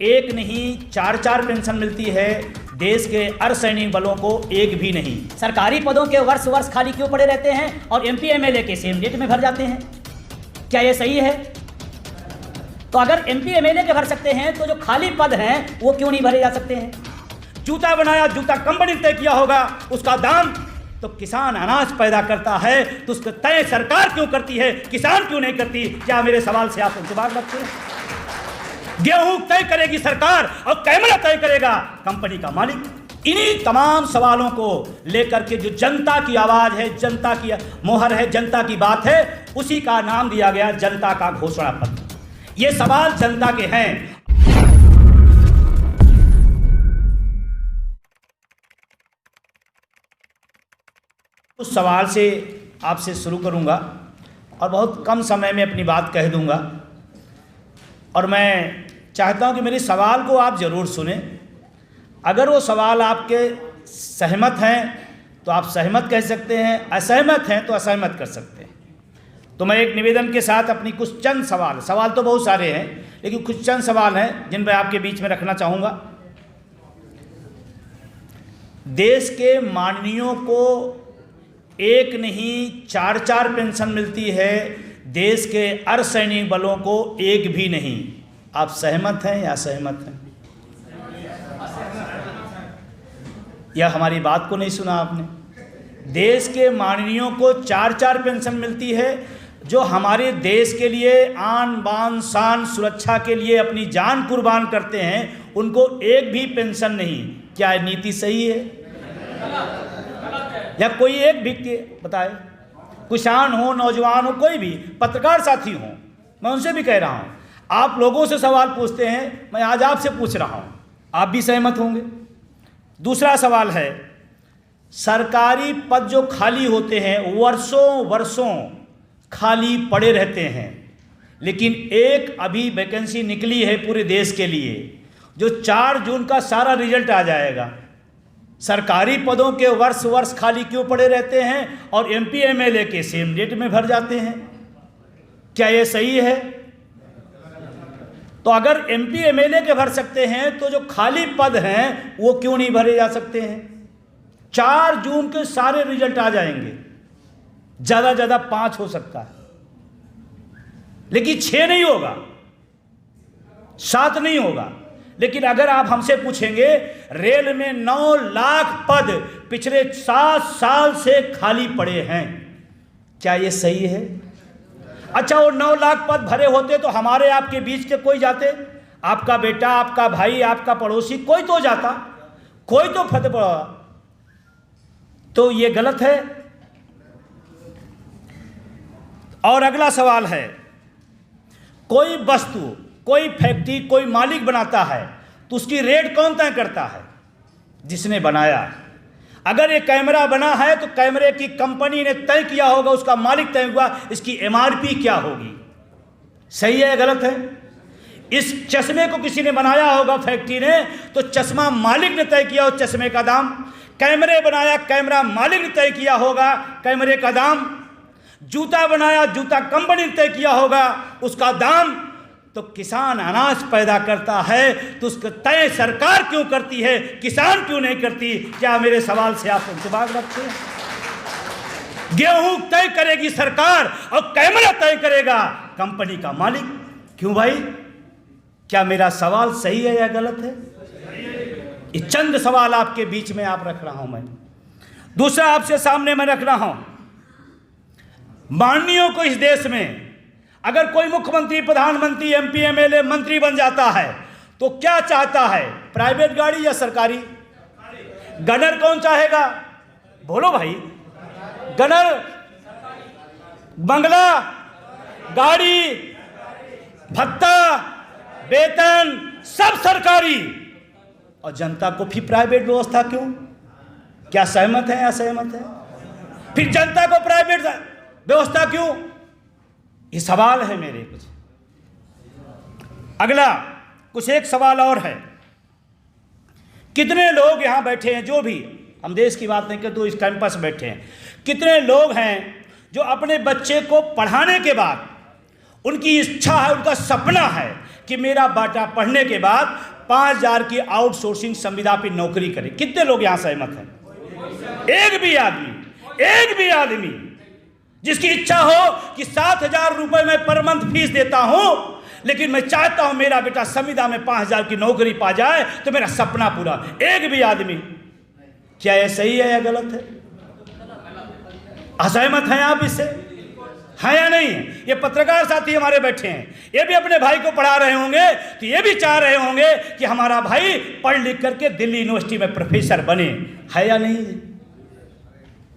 एक नहीं 4-4 पेंशन मिलती है, देश के अर्धसैनिक बलों को एक भी नहीं। सरकारी पदों के वर्ष वर्ष खाली क्यों पड़े रहते हैं और एमपी एमएलए के सेम डेट में भर जाते हैं? क्या ये सही है? तो अगर एमपी एमएलए के भर सकते हैं तो जो खाली पद हैं वो क्यों नहीं भरे जा सकते हैं? जूता बनाया जूता कंपनी तय किया होगा, उसका दाम तो किसान अनाज पैदा करता है, तो उसका तय सरकार क्यों करती है, किसान क्यों नहीं करती? क्या मेरे सवाल से आप इंतबाह रखते हैं? गेहूं तय करेगी सरकार और कैमरा तय करेगा कंपनी का मालिक। इन्हीं तमाम सवालों को लेकर के जो जनता की आवाज है, जनता की मोहर है, जनता की बात है, उसी का नाम दिया गया जनता का घोषणा पत्र। ये सवाल जनता के हैं। उस सवाल से आपसे शुरू करूंगा और बहुत कम समय में अपनी बात कह दूंगा, और मैं चाहता हूं कि मेरे सवाल को आप ज़रूर सुने। अगर वो सवाल आपके सहमत हैं तो आप सहमत कह सकते हैं, असहमत हैं तो असहमत कर सकते हैं। तो मैं एक निवेदन के साथ अपनी कुछ चंद सवाल तो बहुत सारे हैं, लेकिन कुछ चंद सवाल हैं जिन मैं आपके बीच में रखना चाहूँगा। देश के माननीयों को एक नहीं 4-4 पेंशन मिलती है, देश के अर्धसैनिक बलों को एक भी नहीं। आप सहमत हैं या असहमत हैं? या हमारी बात को नहीं सुना आपने? देश के माननीयों को 4-4 पेंशन मिलती है, जो हमारे देश के लिए आन बान शान सुरक्षा के लिए अपनी जान कुर्बान करते हैं, उनको एक भी पेंशन नहीं। क्या नीति सही है? या कोई एक भी बताए, किसान हो, नौजवान हो, कोई भी पत्रकार साथी हो, मैं उनसे भी कह रहा हूं, आप लोगों से सवाल पूछते हैं, मैं आज आपसे पूछ रहा हूं, आप भी सहमत होंगे। दूसरा सवाल है, सरकारी पद जो खाली होते हैं वर्षों वर्षों खाली पड़े रहते हैं, लेकिन एक अभी वैकेंसी निकली है पूरे देश के लिए, जो 4 जून का सारा रिजल्ट आ जाएगा। सरकारी पदों के वर्ष वर्ष खाली क्यों पड़े रहते हैं और एमपी एमएलए के सेम डेट में भर जाते हैं? क्या ये सही है? तो अगर एमपी एमएलए के भर सकते हैं तो जो खाली पद हैं वो क्यों नहीं भरे जा सकते हैं? 4 जून के सारे रिजल्ट आ जाएंगे, ज़्यादा ज़्यादा 5 हो सकता है, लेकिन 6 नहीं होगा, 7 नहीं होगा। लेकिन अगर आप हमसे पूछेंगे, रेल में 9 लाख पद पिछले 7 साल से खाली पड़े हैं, क्या ये सही है? अच्छा, वो 9 लाख पद भरे होते तो हमारे आपके बीच के कोई जाते, आपका बेटा, आपका भाई, आपका पड़ोसी, कोई तो जाता, कोई तो फतेह पड़ा। तो ये गलत है। और अगला सवाल है, कोई वस्तु, कोई फैक्ट्री, कोई मालिक बनाता है तो उसकी रेट कौन तय करता है? जिसने बनाया। अगर ये कैमरा बना है तो कैमरे की कंपनी ने तय किया होगा, उसका मालिक तय हुआ, इसकी एमआरपी क्या होगी। सही है या गलत है? इस चश्मे को किसी ने बनाया होगा फैक्ट्री ने, तो चश्मा मालिक ने तय किया हो चश्मे का दाम। कैमरे बनाया, कैमरा मालिक ने तय किया होगा कैमरे का दाम। जूता बनाया, जूता कंपनी ने तय किया होगा उसका दाम। तो किसान अनाज पैदा करता है, तो उसका तय सरकार क्यों करती है, किसान क्यों नहीं करती? क्या मेरे सवाल से आप इंतबाह रखते हैं? गेहूं तय करेगी सरकार और कैमरा तय करेगा कंपनी का मालिक। क्यों भाई? क्या मेरा सवाल सही है या गलत है? ये चंद सवाल आपके बीच में आप रख रहा हूं मैं। दूसरा आपसे सामने मैं रख रहा हूं, माननीयों को इस देश में अगर कोई मुख्यमंत्री, प्रधानमंत्री, एमपी एमएलए, मंत्री बन जाता है तो क्या चाहता है? प्राइवेट गाड़ी या सरकारी? गनर कौन चाहेगा? बोलो भाई। गनर, बंगला, गाड़ी, भत्ता, वेतन सब सरकारी, और जनता को फिर प्राइवेट व्यवस्था क्यों? क्या सहमत है या असहमत है? फिर जनता को प्राइवेट व्यवस्था क्यों? ये सवाल है मेरे कुछ। अगला कुछ एक सवाल और है, कितने लोग यहाँ बैठे हैं, जो भी हम देश की बात नहीं करते तो इस कैंपस बैठे हैं, कितने लोग हैं जो अपने बच्चे को पढ़ाने के बाद उनकी इच्छा है, उनका सपना है कि मेरा बेटा पढ़ने के बाद 5,000 की आउटसोर्सिंग संविदा पे नौकरी करे। कितने लोग यहां सहमत हैं? एक भी आदमी जिसकी इच्छा हो कि 7,000 रुपए मैं पर मंथ फीस देता हूं, लेकिन मैं चाहता हूं मेरा बेटा संविदा में 5,000 की नौकरी पा जाए तो मेरा सपना पूरा। एक भी आदमी। क्या यह सही है या गलत है? असहमत हैं आप इससे? है या नहीं? ये पत्रकार साथी हमारे बैठे हैं, ये भी अपने भाई को पढ़ा रहे होंगे, तो ये भी चाह रहे होंगे कि हमारा भाई पढ़ लिख करके दिल्ली यूनिवर्सिटी में प्रोफेसर बने। है या नहीं?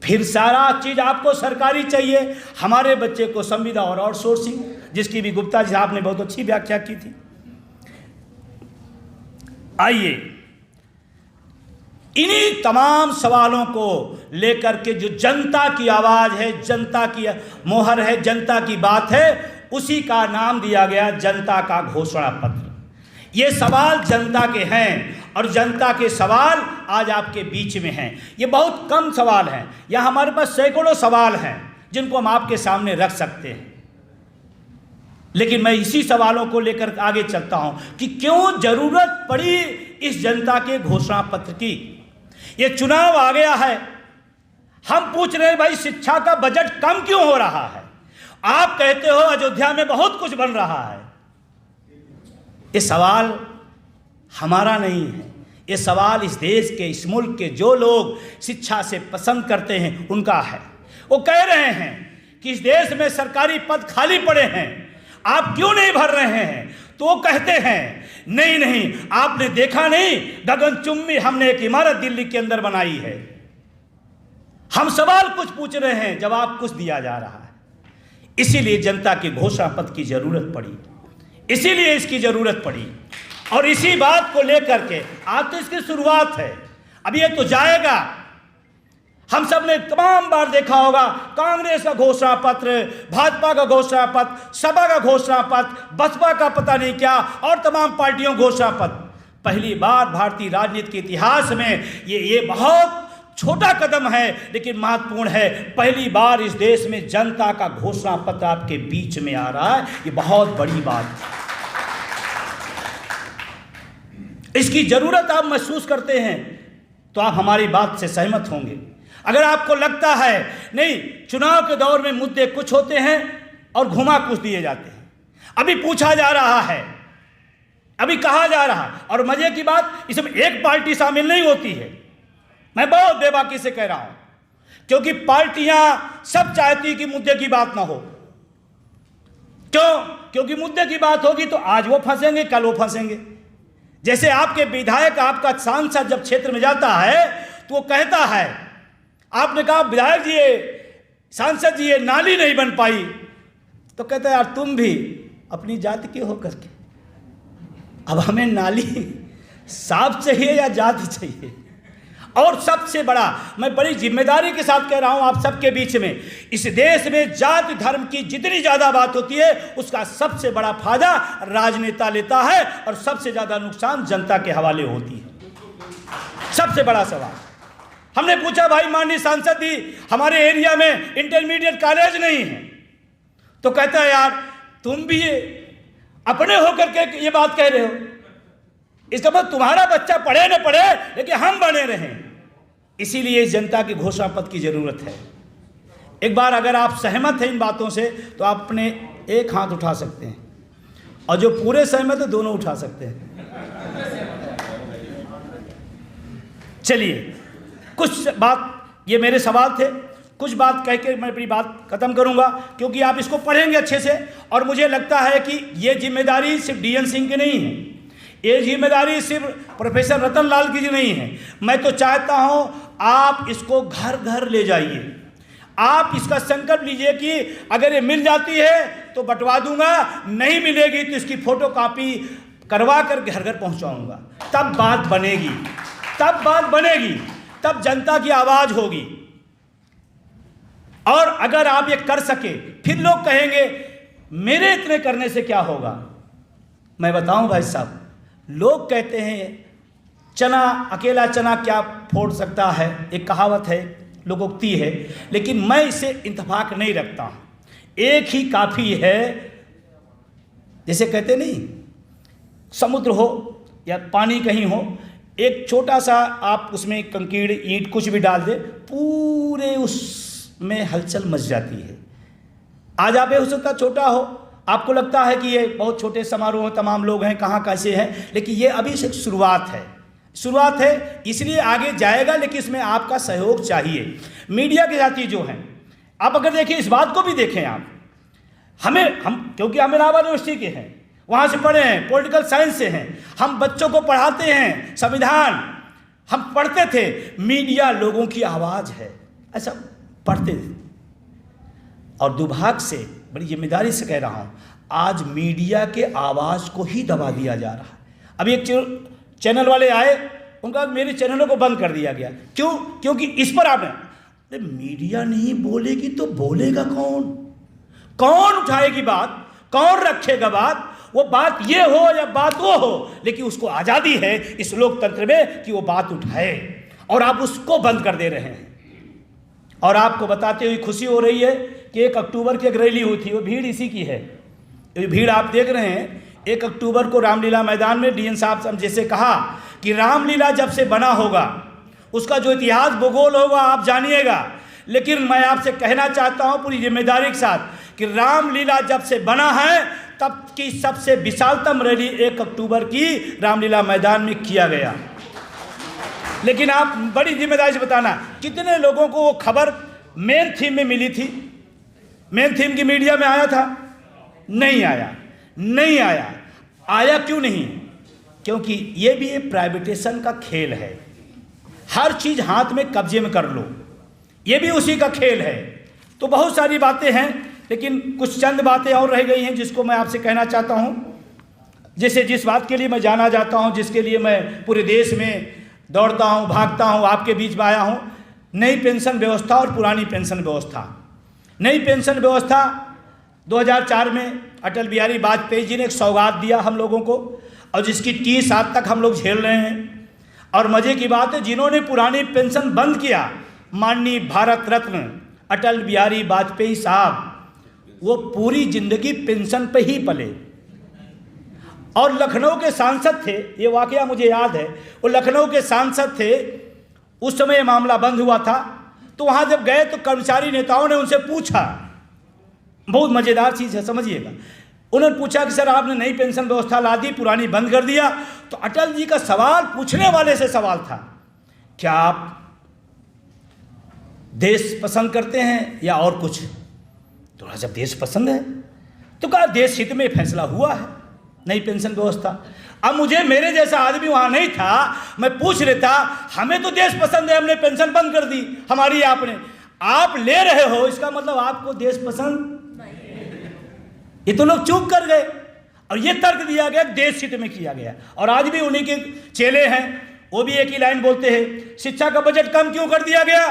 फिर सारा चीज आपको सरकारी चाहिए। हमारे बच्चे को संविदा और आउटसोर्सिंग, जिसकी भी गुप्ता जी साहब ने बहुत अच्छी व्याख्या की थी। आइए इन्हीं तमाम सवालों को लेकर के जो जनता की आवाज है, जनता की मोहर है, जनता की बात है, उसी का नाम दिया गया जनता का घोषणा पत्र। ये सवाल जनता के हैं और जनता के सवाल आज आपके बीच में हैं। ये बहुत कम सवाल हैं, या हमारे पास सैकड़ों सवाल हैं जिनको हम आपके सामने रख सकते हैं, लेकिन मैं इसी सवालों को लेकर आगे चलता हूं कि क्यों जरूरत पड़ी इस जनता के घोषणा पत्र की। ये चुनाव आ गया है, हम पूछ रहे हैं भाई शिक्षा का बजट कम क्यों हो रहा है? आप कहते हो अयोध्या में बहुत कुछ बन रहा है। ये सवाल हमारा नहीं है, ये सवाल इस देश के, इस मुल्क के जो लोग शिक्षा से पसंद करते हैं उनका है। वो कह रहे हैं कि इस देश में सरकारी पद खाली पड़े हैं, आप क्यों नहीं भर रहे हैं? तो वो कहते हैं नहीं, आपने देखा नहीं, गगनचुंबी हमने एक इमारत दिल्ली के अंदर बनाई है। हम सवाल कुछ पूछ रहे हैं, जवाब कुछ दिया जा रहा है। इसीलिए जनता के घोषणा पत्र की जरूरत पड़ी, इसीलिए इसकी जरूरत पड़ी। और इसी बात को लेकर के आज तो इसकी शुरुआत है, अब ये तो जाएगा। हम सब ने तमाम बार देखा होगा कांग्रेस का घोषणा पत्र, भाजपा का घोषणा पत्र, सपा का घोषणा पत्र, बसपा का पता नहीं क्या, और तमाम पार्टियों घोषणा पत्र। पहली बार भारतीय राजनीति के इतिहास में ये बहुत छोटा कदम है लेकिन महत्वपूर्ण है। पहली बार इस देश में जनता का घोषणा पत्र आपके बीच में आ रहा है, ये बहुत बड़ी बात है। इसकी जरूरत आप महसूस करते हैं तो आप हमारी बात से सहमत होंगे। अगर आपको लगता है नहीं, चुनाव के दौर में मुद्दे कुछ होते हैं और घुमा कुछ दिए जाते हैं, अभी पूछा जा रहा है, अभी कहा जा रहा है, और मजे की बात इसमें एक पार्टी शामिल नहीं होती है। मैं बहुत बेबाकी से कह रहा हूं, क्योंकि पार्टियां सब चाहती कि मुद्दे की बात ना हो। क्यों? क्योंकि मुद्दे की बात होगी तो आज वो फंसेंगे, कल वो फंसेंगे। जैसे आपके विधायक, आपका सांसद जब क्षेत्र में जाता है तो वो कहता है, आपने कहा विधायक जी ये, सांसद जी ये नाली नहीं बन पाई, तो कहता है यार तुम भी अपनी जाति के हो करके, अब हमें नाली साफ चाहिए या जाति चाहिए? और सबसे बड़ा, मैं बड़ी जिम्मेदारी के साथ कह रहा हूं आप सबके बीच में, इस देश में जाति धर्म की जितनी ज्यादा बात होती है उसका सबसे बड़ा फायदा राजनेता लेता है और सबसे ज्यादा नुकसान जनता के हवाले होती है। सबसे बड़ा सवाल हमने पूछा, भाई माननीय सांसद जी हमारे एरिया में इंटरमीडिएट कॉलेज नहीं है, तो कहता है यार तुम भी ये अपने होकर के ये बात कह रहे हो, इसका मतलब तुम्हारा बच्चा पढ़े न पढ़े लेकिन हम बने रहें। इसीलिए जनता की घोषणा पत्र की जरूरत है। एक बार अगर आप सहमत हैं इन बातों से तो आप अपने एक हाथ उठा सकते हैं, और जो पूरे सहमत है दोनों उठा सकते हैं। चलिए कुछ बात, ये मेरे सवाल थे, कुछ बात कह के मैं अपनी बात खत्म करूंगा, क्योंकि आप इसको पढ़ेंगे अच्छे से। और मुझे लगता है कि ये जिम्मेदारी सिर्फ डीएन सिंह की नहीं है, ये जिम्मेदारी सिर्फ प्रोफेसर रतन लाल की नहीं है। मैं तो चाहता हूं आप इसको घर घर ले जाइए, आप इसका संकल्प लीजिए कि अगर ये मिल जाती है तो बंटवा दूंगा, नहीं मिलेगी तो इसकी फोटोकॉपी करवा कर घर घर पहुंचाऊंगा। तब बात बनेगी, तब बात बनेगी, तब जनता की आवाज होगी। और अगर आप ये कर सके, फिर लोग कहेंगे मेरे इतने करने से क्या होगा। मैं बताऊं भाई साहब, लोग कहते हैं चना, अकेला चना क्या फोड़ सकता है, एक कहावत है, लोकोक्ति है, लेकिन मैं इसे इत्तेफाक नहीं रखता हूं। एक ही काफी है, जैसे कहते नहीं समुद्र हो या पानी कहीं हो, एक छोटा सा आप उसमें कंकीड़ ईंट कुछ भी डाल दे, पूरे उसमें हलचल मच जाती है। आज आप हो सकता छोटा हो, आपको लगता है कि ये बहुत छोटे समारोह हैं, तमाम लोग हैं, कहाँ कैसे हैं, लेकिन ये अभी से शुरुआत है, इसलिए आगे जाएगा, लेकिन इसमें आपका सहयोग चाहिए। मीडिया के साथी जो हैं, आप अगर देखिए, इस बात को भी देखें आप, हम क्योंकि हम इलाहाबाद यूनिवर्सिटी के हैं, वहाँ से पढ़े हैं, पॉलिटिकल साइंस से हैं, हम बच्चों को पढ़ाते हैं संविधान, हम पढ़ते थे, मीडिया लोगों की आवाज़ है, ऐसा पढ़ते थे। और दुर्भाग्य से, बड़ी जिम्मेदारी से कह रहा हूँ, आज मीडिया के आवाज़ को ही दबा दिया जा रहा है। अभी एक चैनल वाले आए, उनका मेरे चैनलों को बंद कर दिया गया। क्यों? क्योंकि इस पर आपने, मीडिया नहीं बोलेगी तो बोलेगा कौन? कौन उठाएगी बात? कौन रखेगा बात? वो बात ये हो या बात वो हो, लेकिन उसको आज़ादी है इस लोकतंत्र में कि वो बात उठाए, और आप उसको बंद कर दे रहे हैं। और आपको बताते हुए खुशी हो रही है कि 1 अक्टूबर की एक रैली हुई थी, वो भीड़ इसी की है। ये भीड़ आप देख रहे हैं, 1 अक्टूबर को रामलीला मैदान में डीएन साहब जैसे कहा कि रामलीला जब से बना होगा, उसका जो इतिहास भूगोल होगा आप जानिएगा, लेकिन मैं आपसे कहना चाहता हूँ पूरी जिम्मेदारी के साथ कि रामलीला जब से बना है, तब की सबसे विशालतम रैली 1 अक्टूबर की रामलीला मैदान में किया गया। लेकिन आप बड़ी जिम्मेदारी से बताना, कितने लोगों को वो खबर मेन थीम में मिली थी? मेन थीम की मीडिया में आया था? नहीं आया। आया क्यों नहीं? क्योंकि ये भी एक प्राइवेटेशन का खेल है, हर चीज़ हाथ में कब्जे में कर लो, ये भी उसी का खेल है। तो बहुत सारी बातें हैं, लेकिन कुछ चंद बातें और रह गई हैं जिसको मैं आपसे कहना चाहता हूँ। जैसे जिस बात के लिए मैं जाना जाता हूँ, जिसके लिए मैं पूरे देश में दौड़ता हूँ, भागता हूँ, आपके बीच में आया हूँ, नई पेंशन व्यवस्था और पुरानी पेंशन व्यवस्था। नई पेंशन व्यवस्था 2004 में अटल बिहारी वाजपेयी जी ने एक सौगात दिया हम लोगों को, और जिसकी 30 साल तक हम लोग झेल रहे हैं। और मज़े की बात है, जिन्होंने पुरानी पेंशन बंद किया, माननीय भारत रत्न अटल बिहारी वाजपेयी साहब, वो पूरी जिंदगी पेंशन पे ही पले। और लखनऊ के सांसद थे, ये वाकया मुझे याद है, वो लखनऊ के सांसद थे, उस समय मामला बंद हुआ था। तो वहाँ जब गए तो कर्मचारी नेताओं ने उनसे पूछा, बहुत मज़ेदार चीज़ है, समझिएगा। उन्होंने पूछा कि सर आपने नई पेंशन व्यवस्था ला दी, पुरानी बंद कर दिया। तो अटल जी का सवाल पूछने वाले से सवाल था, क्या आप देश पसंद करते हैं या और कुछ? तो जब देश पसंद है तो कहा देश हित में फैसला हुआ है नई पेंशन व्यवस्था। अब मुझे, मेरे जैसा आदमी वहाँ नहीं था, मैं पूछ लेता, हमें तो देश पसंद है, हमने पेंशन बंद कर दी हमारी, आपने, आप ले रहे हो, इसका मतलब आपको देश पसंद नहीं। ये तो लोग चूक कर गए, और ये तर्क दिया गया देश हित में किया गया। और आज भी उन्हीं के चेले हैं, वो भी एक ही लाइन बोलते हैं, शिक्षा का बजट कम क्यों कर दिया गया?